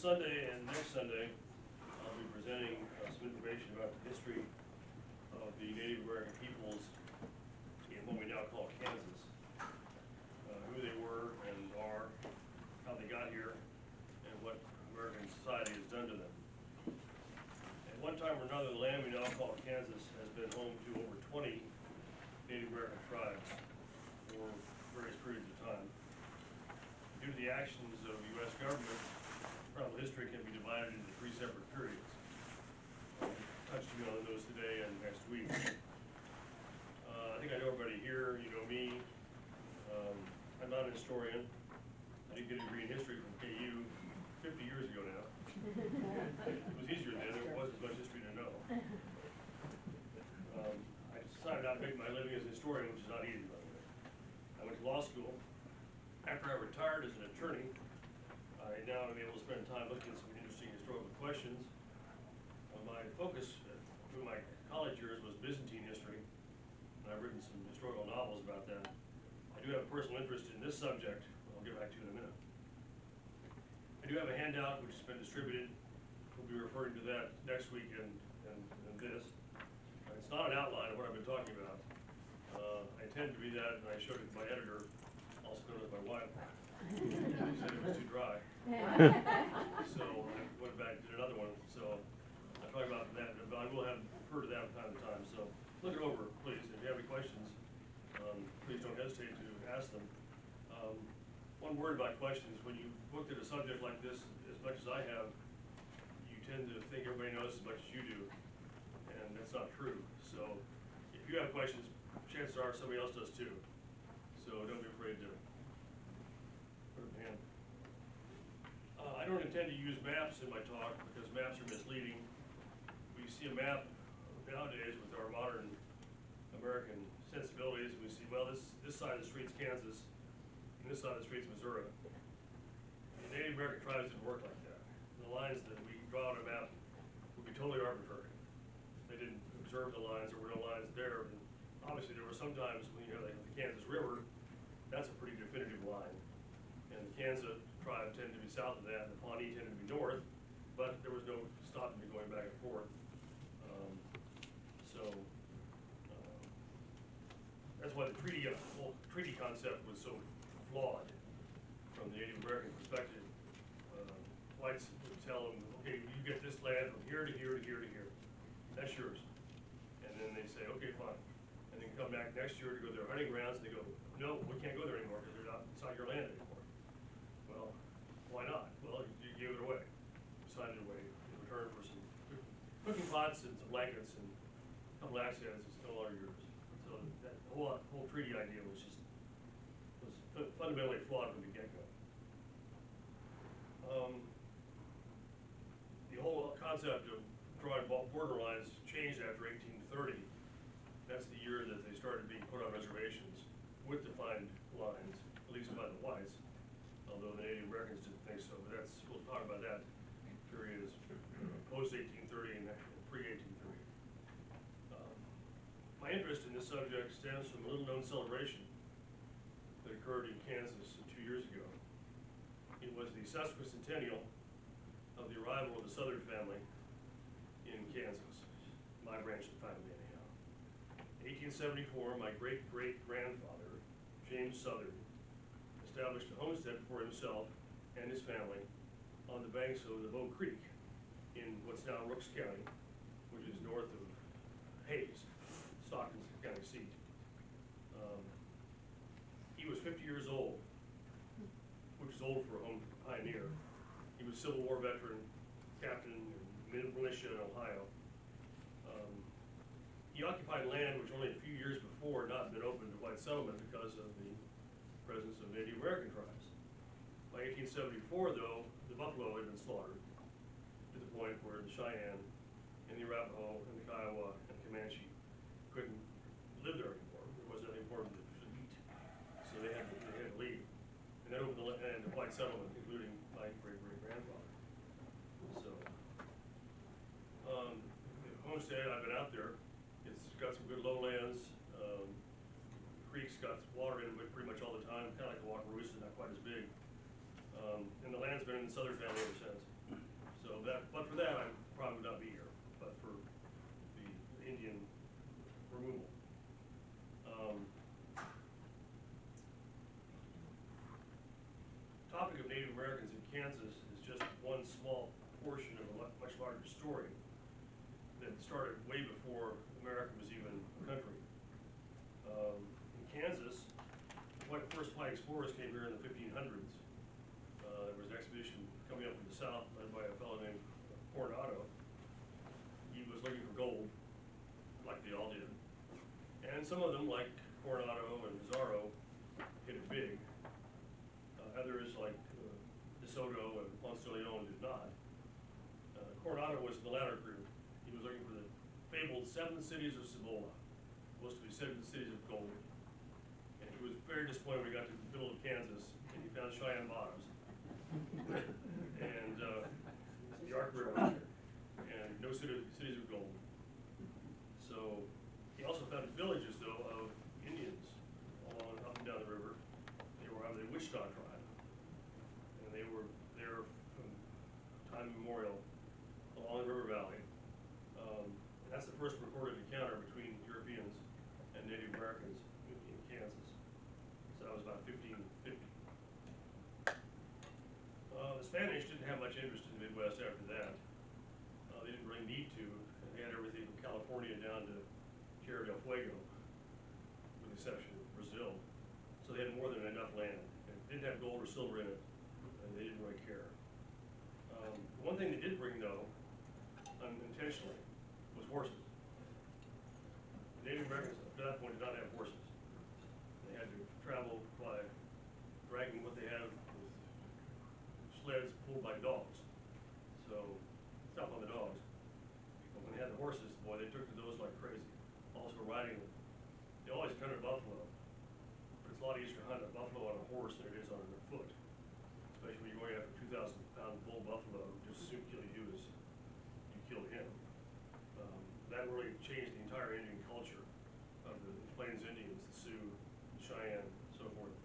Sunday and next Sunday, I'll be presenting some information about the history of the Native American peoples in what we now call Kansas. Who they were and are, how they got here, and what American society has done to them. At one time or another, the land we now call Kansas has been home to over 20 Native American tribes for various periods of time. Due to the actions of the U.S. government, tribal history can be divided into 3 separate periods. I'll be touching on those today and next week. I think I know everybody here, you know me. I'm not an historian. I didn't get a degree in history from KU 50 years ago now. It was easier then, there wasn't as much history to know. I decided not to make my living as a historian, which is not easy, by the way. I went to law school. After I retired as an attorney, I now am able to spend time looking at some interesting historical questions. My focus through my college years was Byzantine history, and I've written some historical novels about that. I do have a personal interest in this subject, I'll get back to in a minute. I do have a handout which has been distributed. We'll be referring to that next week and this. It's not an outline of what I've been talking about. I intend to be that, and I showed it to my editor, also known as my wife. She said it was too dry. So I went back and did another one. So I'll talk about that, but I will refer to that from time to time. So look it over, please. If you have any questions, please don't hesitate to ask them. One word about questions. When you looked at a subject like this, as much as I have, you tend to think everybody knows as much as you do, and that's not true. So if you have questions, chances are somebody else does too. So don't be afraid to put up a hand. I don't intend to use maps in my talk because maps are misleading. We see a map nowadays with our modern American sensibilities. We see, well, this side of the street's Kansas, and this side of the street's Missouri. The Native American tribes didn't work like that. The lines that we draw on a map would be totally arbitrary. They didn't observe the lines, there were no lines there. And obviously there were some times when you have like the Kansas River, that's a pretty definitive line. And the Kansas tribe tended to be south of that, and the Pawnee tended to be north, but there was no stopping it going back and forth. That's why the whole treaty concept was so flawed from the Native American perspective. Whites would tell them, okay, you get this land from here to here to here to here. That's yours. And then they say, okay, fine. And then come back next year to go to their hunting grounds, and they go, no, we can't go there anymore because it's not your land anymore. Well, why not? Well, you gave it away. You signed it away in return for some cooking pots and some blankets and a couple of axe heads. It's no longer yours. So that whole treaty idea was fundamentally flawed from the get-go. The whole concept of drawing border lines changed after 1830. That's the year that they started being put on reservations with defined lines, at least by the whites, although the Native Americans didn't think so. But we'll talk about that period as post-1830 and pre-1830. My interest in this subject stems from a little-known celebration that occurred in Kansas 2 years ago. It was the sesquicentennial of the arrival of the Southard family in Kansas, my branch of the family anyhow. In 1874, my great-great-grandfather, James Southard, established a homestead for himself and his family on the banks of the Bow Creek in what's now Rooks County, which is north of Hayes, Stockton's county seat. He was 50 years old, which is old for a home pioneer. He was a Civil War veteran, captain in militia in Ohio. He occupied land which only a few years before had not been open to white settlement because of the presence of Native American tribes. By 1874, though, the buffalo had been slaughtered to the point where the Cheyenne and the Arapaho and the Kiowa and the Comanche couldn't live there anymore. There wasn't anything for them to eat, so they had to leave. And that opened the land to white settlement, including my great-great-grandfather. So, the homestead, I've been out there. It's got some good lowlands. The creek's got water in it pretty much all the time, kind of like the Wakarusa, not quite as big. And the land's been in the Southern family ever since. but for that, I probably would not be here, but for the Indian removal. Topic of Native Americans in Kansas is just one small portion of a much larger story that started way before America was even a country. In Kansas, first white explorers came here in the 1500s. There was an expedition coming up from the south led by a fellow named Coronado. He was looking for gold, like they all did. And some of them, like Coronado and Pizarro, hit it big. Others, like DeSoto and Ponce de Leon, did not. Coronado was in the latter group. He was looking for the fabled 7 cities of Cibola, supposed to be 7 cities of gold. And he was very disappointed when he got to the middle of Kansas and he found Cheyenne Bottoms and the Ark River, and no cities of gold. So he also found villages, though, of Indians along up and down the river. They were out of the Wichita tribe, and they were there from time immemorial along the river valley. And that's the first recorded encounter between Europeans and Native Americans in Kansas. So that was about 1550. The Spanish didn't have much interest in the Midwest after that. They didn't really need to, and they had everything from California down to Tierra del Fuego, with the exception of Brazil. So they had more than enough land. It didn't have gold or silver in it, and they didn't really care. One thing they did bring, though, unintentionally, was horses. The Native Americans up to that point did not have horses. They had to travel by dragging what they had with sleds pulled by dogs. So, stop on the dogs. But when they had the horses, boy, they took to those like crazy. Also riding them. They always hunted buffalo. But it's a lot easier to hunt a buffalo on a horse than it is on a foot. Especially when you're going after 2,000-pound bull buffalo, just as soon kill you as you killed him. That really changed the entire Indian culture of the Plains Indians, the Sioux, the Cheyenne, and so forth.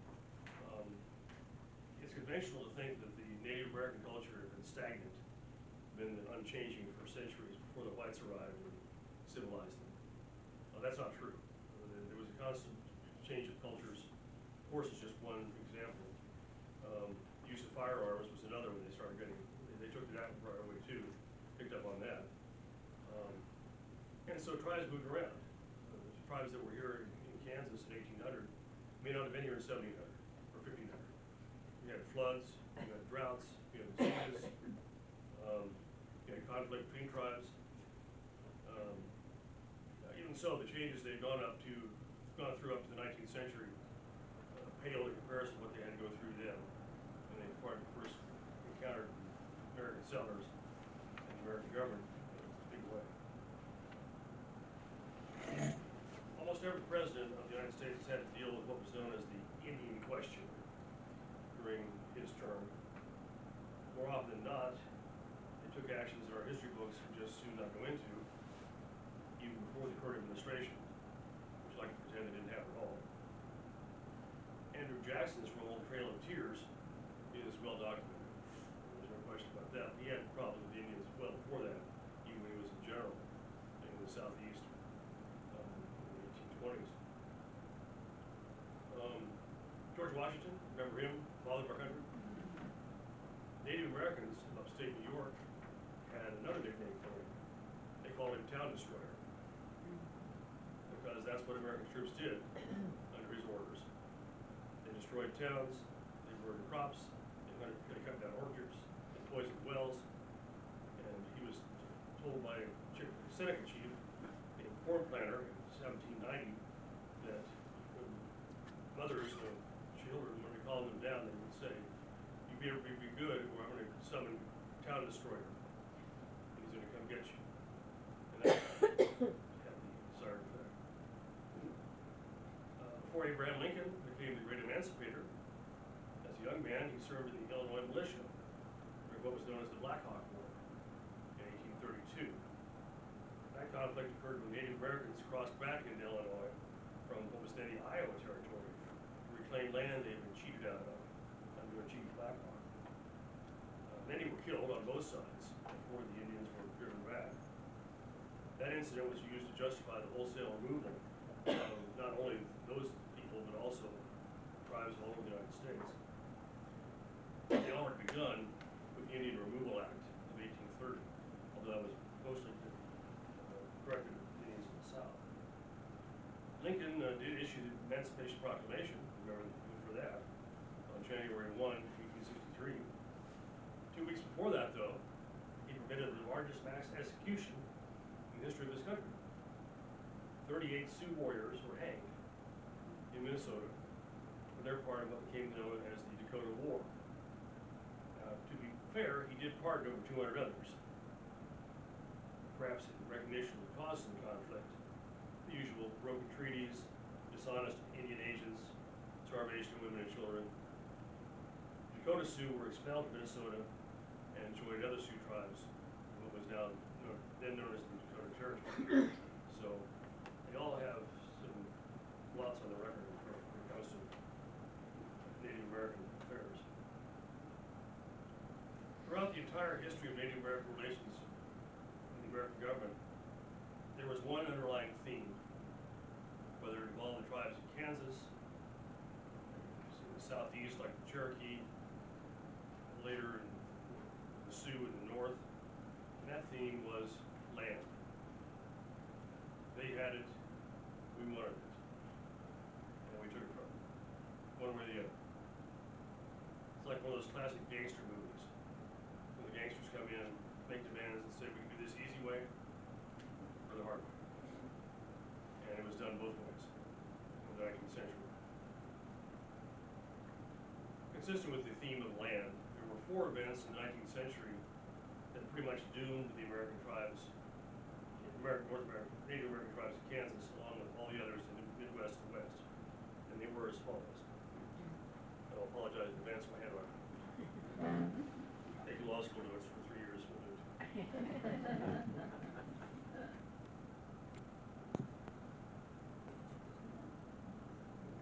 It's conventional to think that the Native American culture had been stagnant, been unchanging for centuries before the whites arrived and civilized them. That's not true. There was a constant change of cultures. Horse is just one example. Use of firearms was another one. They started getting, they took to that right away too, picked up on that. And so tribes moved around. The tribes that were here in Kansas in 1800 may not have been here in 1700 or 1500. We had floods, we had droughts, we had diseases, we had conflict between tribes. Even so, the changes they've gone through up to the 19th century pale in comparison to what they had to go through then. And they first encountered American settlers and the American government in a big way. Almost every president of the United States has had to deal with what was known as the Indian question during his term. More often than not, they took actions that our history books would just soon not go into, even before the current administration, which like to pretend they didn't have it all. Andrew Jackson's role in Trail of Tears is well documented. There's no question about that. He had problems with the Indians well before that, even when he was a general in the Southeast in the 1820s. George Washington, remember him, father of our country? Native Americans in upstate New York had another nickname for him. They called him Town Destroyer, because that's what American troops did under his orders. They destroyed towns, they burned crops, they cut down orchards, they poisoned wells, and he was told by a Seneca chief, a corn planter in 1790, that when mothers of children, when they called them down, they would say, "You better be good, or I'm going to summon Town Destroyer. He's going to come get you." And that had the desired effect. Before Abraham Lincoln became the great emancipator, as a young man, he served in the Illinois militia during what was known as the Black Hawk War in 1832. That conflict occurred when Native Americans crossed back into Illinois from what was then the Iowa Territory to reclaim land they had been cheated out of under a cheap Black Hawk. Many were killed on both sides. before the Indians were driven back. That incident was used to justify the wholesale removal of not only those people, but also tribes all over the United States. They all had begun with the Indian Removal Act of 1830, although that was mostly directed at the Indians in the South. Lincoln did issue the Emancipation Proclamation, remember for that, on January 1, 1863. 2 weeks before that, though, he permitted the largest mass execution in the history of this country. 38 Sioux warriors were hanged in Minnesota for their part of what became known as the Dakota War. To be fair, he did pardon over 200 others, perhaps in recognition of the cause of the conflict, the usual broken treaties, dishonest Indian agents, starvation of women and children. Dakota Sioux were expelled from Minnesota and joined other Sioux tribes in what was now then known as the Dakota Territory. So they all have some lots on the record when it comes to Native American affairs. Throughout the entire history of Native American relations in the American government, there was one underlying theme, whether it involved the tribes of Kansas, in the southeast like the Cherokee, later in the Sioux in the north, and that theme was land. They had it, we wanted it, and we took it from them, one way or the other. It's like one of those classic gangster movies. When the gangsters come in, make demands and say we can do this easy way or the hard way. And it was done both ways in the 19th century. Consistent with the theme of land, there were 4 events in the 19th century that pretty much doomed the American tribes, North American, Native American tribes of Kansas, along with all the others in the Midwest and West. And they were as follows. I'll apologize in advance, my handwriting. Taking law school notes for 3 years will do it.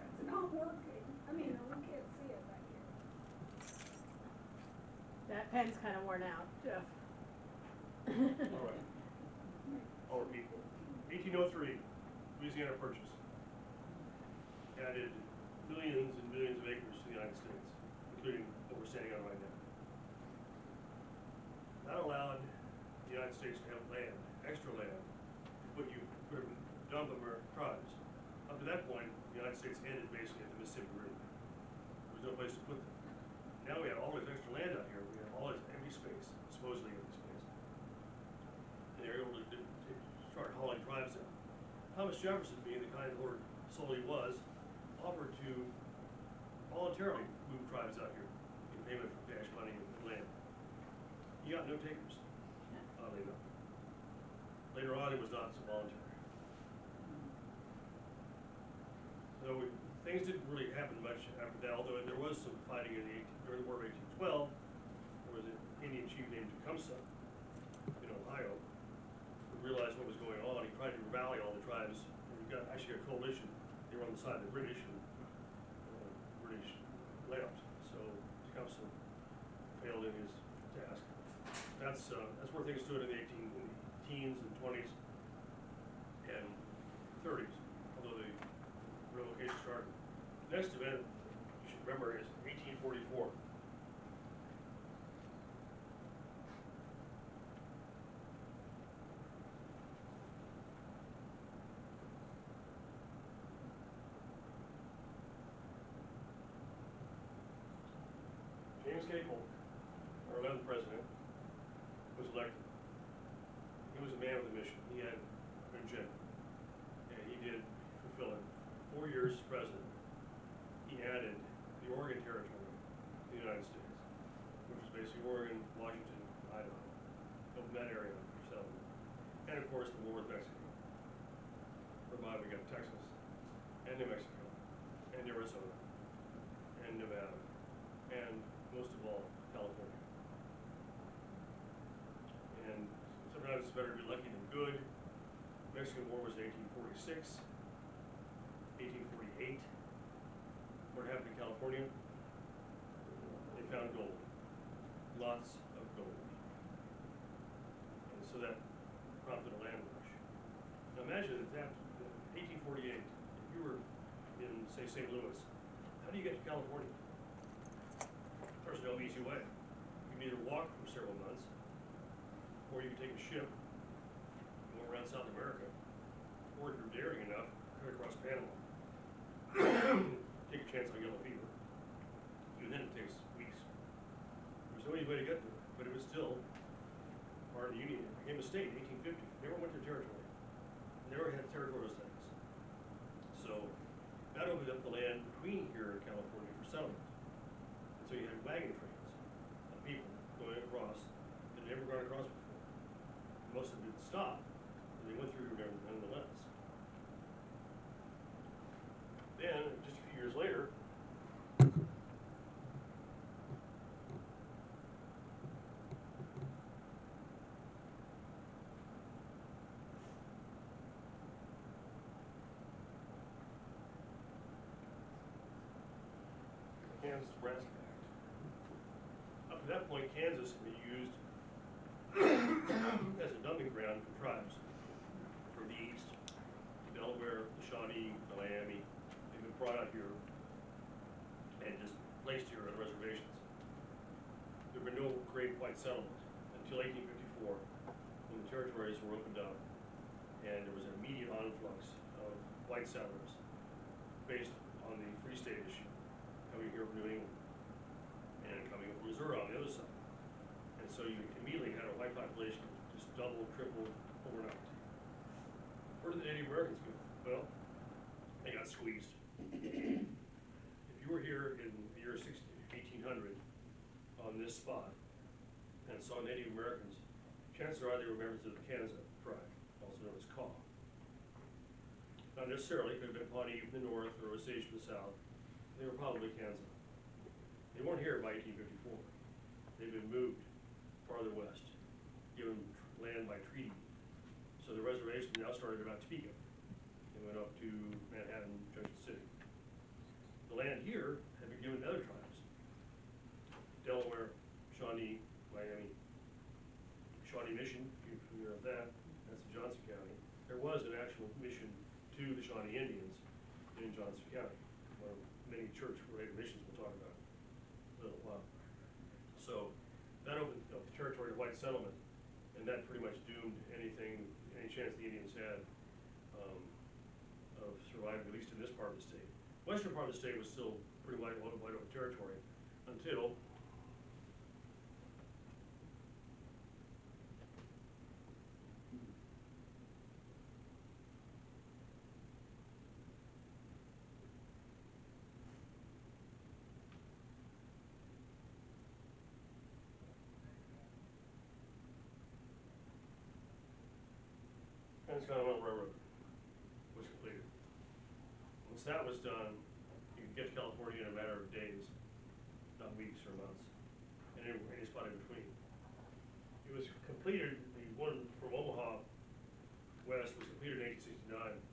It's not working. I mean, we can't see it back here. That pen's kind of worn out, Jeff. All right. I'll repeat. 1803, Louisiana Purchase. Added millions and millions of acres to the United States, including what we're standing on right now. That allowed the United States to have land, extra land, to dump American tribes. Up to that point, the United States ended basically at the Mississippi River. There was no place to put them. Now we have all this extra land out here. We have all this empty space, supposedly empty space. And they're able to start hauling tribes out. Thomas Jefferson, being the kind Lord soul he was, offered to voluntarily move tribes out here in payment for cash money and land. He got no takers, oddly enough. Later on, it was not so voluntary. So things didn't really happen much after that, although there was some fighting during the War of 1812. There was an Indian chief named Tecumseh in Ohio who realized what was going on. He tried to rally all the tribes, and he got actually a coalition. They were on the side of the British, and British left. So Tecumseh failed in his task. That's where things stood in the teens and 20s and 30s, although the relocation started. The next event you should remember is 1844. James K. Polk, our 11th president, was elected. He was a man with a mission. He had an agenda, and he did fulfill it. 4 years as president, he added the Oregon Territory to the United States, which was basically Oregon, Washington, Idaho. Opened that area for settlement. And of course, the war with Mexico, whereby we got Texas, and New Mexico, and Arizona, and Nevada, and most of all, California. And sometimes it's better to be lucky than good. The Mexican War was in 1846, 1848. What happened in California? They found gold, lots of gold. so that prompted a land rush. Now imagine that 1848, if you were in, say, St. Louis, how do you get to California? There's no easy way. You can either walk for several months, or you can take a ship, go around South America, or if you're daring enough, cut across Panama. Take a chance on yellow fever. And then it takes weeks. There's no easy way to get there, but it was still part of the Union. It became a state in 1850. Never went to territory. Never had territorial status. So that opened up the land between here and California for settlement. And so you had wagon trains of people going across that had never gone across before. Most of them didn't stop, and they went through nonetheless. Then, just a few years later, Kansas-Nebraska Act. Up to that point, Kansas had been used as a dumping ground for tribes from the east, Delaware, the Shawnee, the Miami. They've been brought out here and just placed here on reservations. There had been no great white settlement until 1854, when the territories were opened up, and there was an immediate influx of white settlers based on the Free State issue, coming here from New England and coming from Missouri on the other side. And so you immediately had a white population just double, triple overnight. Where did the Native Americans go? Well, they got squeezed. If you were here in the year 1800 on this spot and saw Native Americans, chances are they were members of the Kansas tribe, also known as Kaw. Not necessarily, could have been Pawnee from the north or Osage from the south. They were probably Kansas. They weren't here by 1854. They'd been moved farther west, given land by treaty. So the reservation now started about Topeka and went up to Manhattan, Junction City. The land here had been given to other tribes. Delaware, Shawnee, Miami, Shawnee Mission, if you're familiar with that, that's in Johnson County. There was an actual mission to the Shawnee Indians in Johnson County, one of many church-related missions we'll talk about in a little while. So that opened up the territory to white settlement, and that pretty much doomed any chance the Indians had of surviving, at least in this part of the state. Western part of the state was still pretty wide open territory until Transcontinental Railroad was completed. Once that was done, you could get to California in a matter of days, not weeks or months, and any spot in between. It was completed, the one from Omaha west was completed in 1869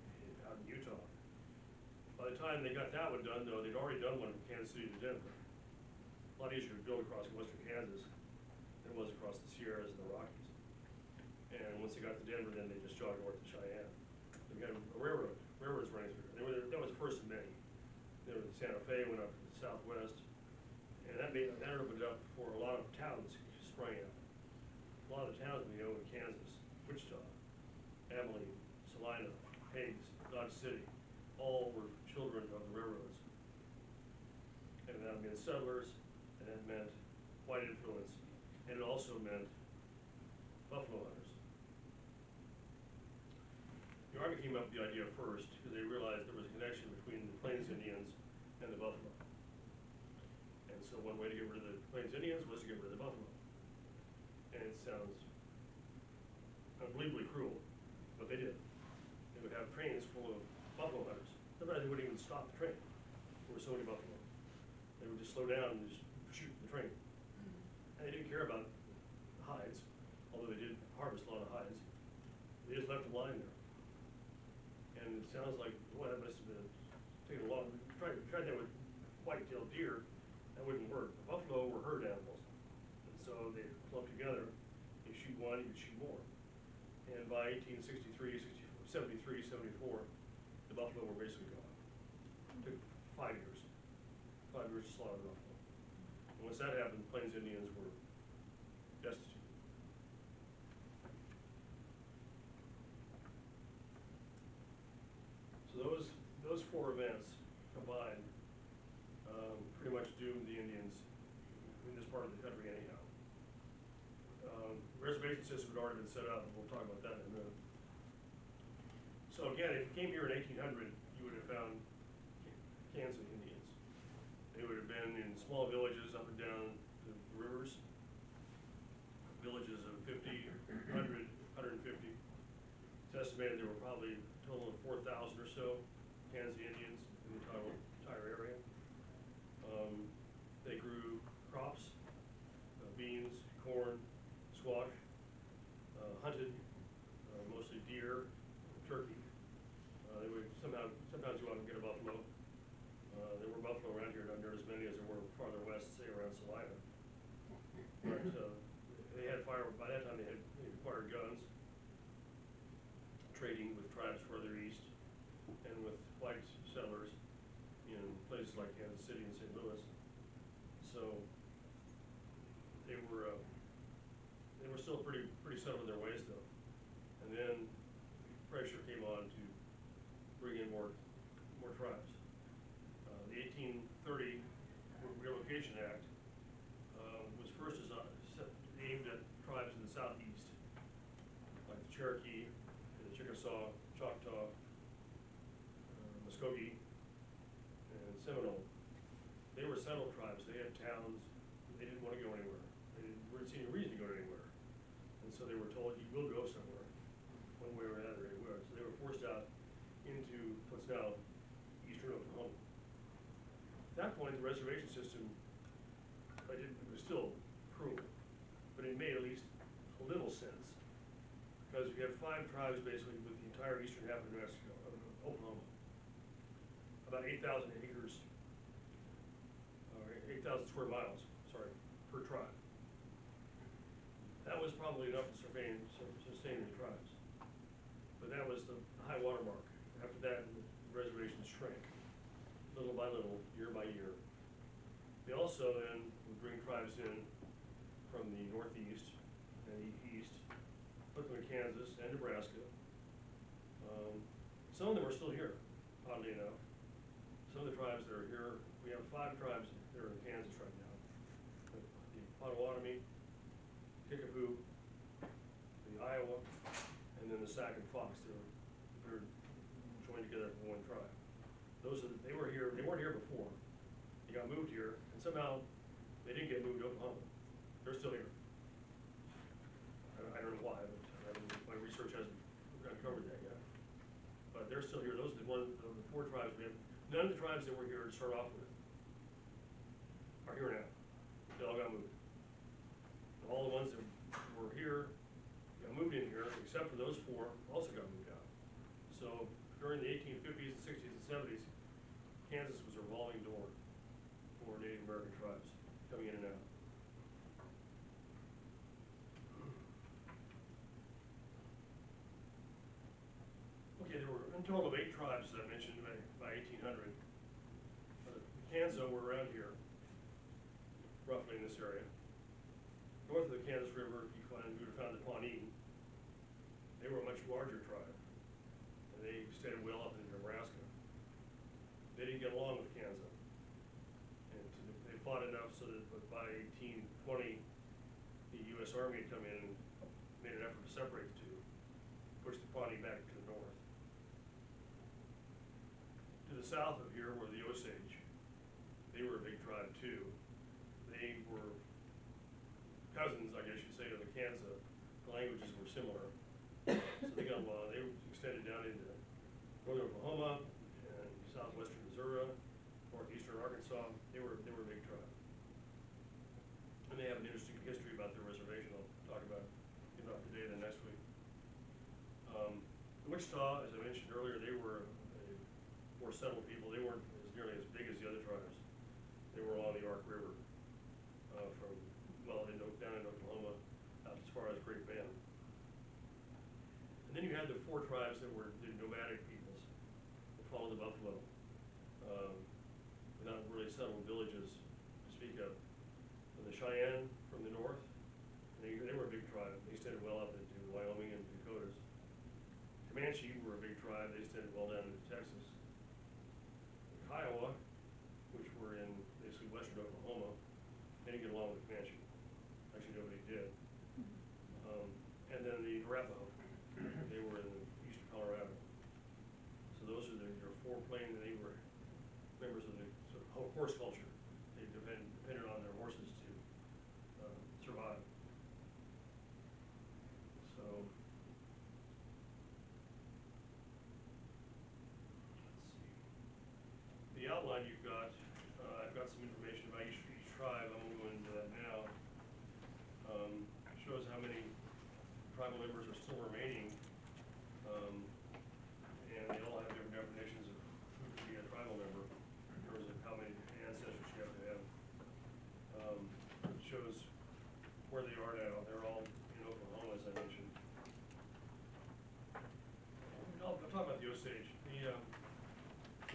out in Utah. By the time they got that one done, though, they'd already done one from Kansas City to Denver. A lot easier to build across western Kansas than it was across the Sierras and the Rockies. And once they got to Denver, then they just jogged north to Cheyenne. They got a railroads running through. That was the first of many. There was Santa Fe, went up to the southwest, and that opened it up for a lot of towns sprang out. A lot of the towns we know in Kansas, Wichita, Abilene, Salina, Hays, Dodge City, all were children of the railroads. And that meant settlers, and that meant white influence, and it also meant buffalo hunters. The Army came up with the idea first because they realized there was a connection between the Plains Indians and the buffalo. And so one way to get rid of the Plains Indians was to get rid of the buffalo. And it sounds unbelievably cruel, but they did. They would have trains full of buffalo hunters. Sometimes they wouldn't even stop the train. There were so many buffalo. They would just slow down and just shoot the train. And they didn't care about the hides, although they did harvest a lot of hides. They just left them lying there. And it sounds like, boy, that must have been taking a long. Tried that with white-tailed deer, that wouldn't work. The buffalo were herd animals, and so they clumped together. You shoot one, you shoot more. And by 1863, 73, 74, the buffalo were basically gone. Took 5 years. 5 years to slaughter the buffalo. And once that happened, Plains Indians were destitute. So those 4 events combined pretty much doomed the Indians in this part of the country anyhow. Reservation system had already been set up, and we'll talk about that in a minute. So again, if you came here in 1800, you would have found Kansas Indians. They would have been in small villages up and down the rivers, villages of 50, 100, 150. It's estimated there were probably a total of 4,000 or so Kansas Indians in the entire area. They grew crops, beans, corn, squash, hunted, mostly deer, turkey. They would sometimes go out and get a buffalo. There were buffalo around here, not near as many as there were farther west, say around Salina. But they had by that time they acquired guns, trading with tribes further east, and with white settlers in places like Kansas City and St. Louis. So they were still pretty set in their ways though. And then pressure came on to bring in more tribes. The 1830 Relocation Act was first aimed at tribes in the southeast, like the Cherokee, the Chickasaw, Choctaw, Muskogee, and Seminole. They were settled tribes. They had towns. They didn't want to go anywhere. They weren't seeing a reason to go anywhere. And so they were told, you will go somewhere, one way or another. They would. So they were forced out into what's now eastern Oklahoma. At that point, the reservation system, it was still cruel, but it made at least a little sense. Because you had 5 tribes basically with the entire eastern half of New Mexico, of Oklahoma. About 8,000 acres, or 8,000 square miles, sorry, per tribe. That was probably enough to sustain the tribes. But that was the high water mark. After that, the reservations shrank, little by little, year by year. They also then would bring tribes in from the northeast and the east, put them in Kansas and Nebraska. Some of them are still here, oddly enough. Some of the tribes that are here, we have 5 tribes that are in Kansas right now. The Potawatomi, Kickapoo, the Iowa, and then the Sac and Fox. They're joined together for one tribe. They were here. They weren't here before. They got moved here, and somehow they didn't get moved to Oklahoma. They're still here. I don't know why, but my research hasn't uncovered that yet. But they're still here. Those are the 4 tribes we have. None of the tribes that were here to start off with are here now. They all got moved. And all the ones that were here got moved in here, except for those 4 also got moved out. So during the 1850s, 60s, and 70s, Kansas was a revolving door for Native American tribes coming in and out. Okay, there were a total of 8 tribes, as I mentioned, by 1800. The Kansas were around here, roughly in this area. North of the Kansas River, you would have found the Pawnee. They were a much larger tribe, and they extended well up into Nebraska. They didn't get along with Kansas, and they fought enough so that by 1820, the U.S. Army had come in and made an effort to separate the two, push the Pawnee back to the north. To the south of here were the Osage. They were a big tribe too. They were cousins, I guess you'd say, to the Kansas. The languages were similar, so they got along. They extended down into northern Oklahoma and southwestern Missouri, northeastern Arkansas. They were a big tribe, and they have an interesting history about their reservation. I'll talk about it up today then next week. The Wichita, as I mentioned earlier, they were more settled people. They weren't nearly as big as the other tribes. They were along the Ark River, down in Oklahoma, out as far as Great Bend. had the 4 tribes that were the nomadic peoples that followed the buffalo, without really settled villages to speak of. And the Cheyenne from the north, they were a big tribe. They extended well up into Wyoming and Dakotas. Comanche were a big tribe. They extended well down into Texas. The Kiowa, which were in basically western Oklahoma, they didn't get along with the Comanche. Actually, nobody did. And then the Arapaho, they were in the eastern Colorado. So those are your 4 plain, and they were members of the sort of horse culture. They depended on their horses to survive. So, let's see. The outline you've got, I've got some information about each tribe. I won't go into that now. Shows how many tribal members are still remaining, and they all have different definitions of who can be a tribal member in terms of how many ancestors you have to have. It shows where they are now. They're all in Oklahoma, as I mentioned. I'll talk about the Osage. The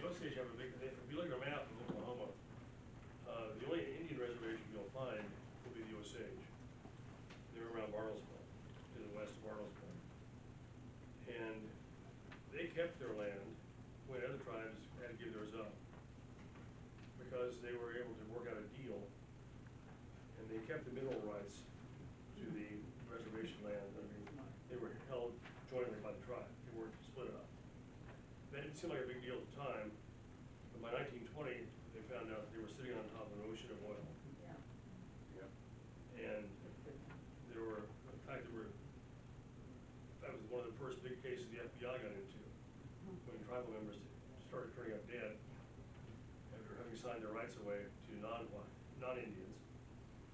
Osage have a big, if you look at a map of Oklahoma, the only Indian reservation you'll find will be the Osage. They're around Bartlesville, to the west of Bartlesville. And they kept their land when other tribes had to give theirs up, because they were able to work out a deal, and they kept the mineral rights to the reservation land. I mean, they were held jointly by the tribe. They weren't split up. That didn't seem like a big deal at the time, but by 1920, they found out that they were sitting on top of an ocean of oil. And there were, in fact, that was one of the first big cases the FBI got into, when tribal members started turning up dead after having signed their rights away to non-Indians,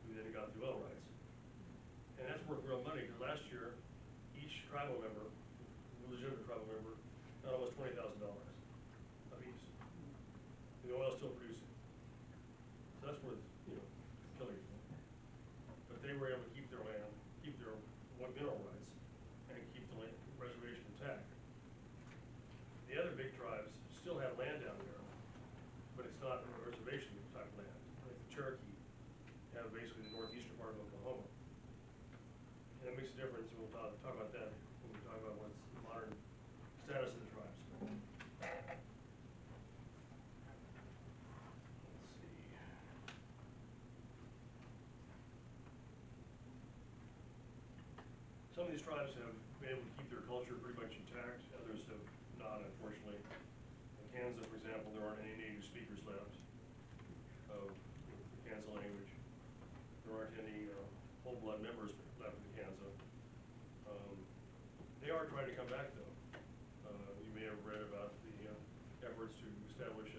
who then got the oil rights. And that's worth real money, because last year, each tribal member, legitimate tribal member, got almost $20,000 apiece. And the oil's still producing. So that's worth, killing people. But they were able to keep their land, keep their mineral rights, and keep the reservation intact. The other big tribes still have land down there, but it's not a reservation type land. Like the Cherokee have basically the northeastern part of Oklahoma. And that makes a difference, and we'll talk about that when we talk about what's the modern status of the tribes. Let's see. Some of these tribes have been able to keep their culture pretty much intact. Others have not, unfortunately. In Kansas, for example, there aren't any native speakers left of the Kansas language. There aren't any whole-blood members left in Kansas. They are trying to come back, though. You may have read about the efforts to establish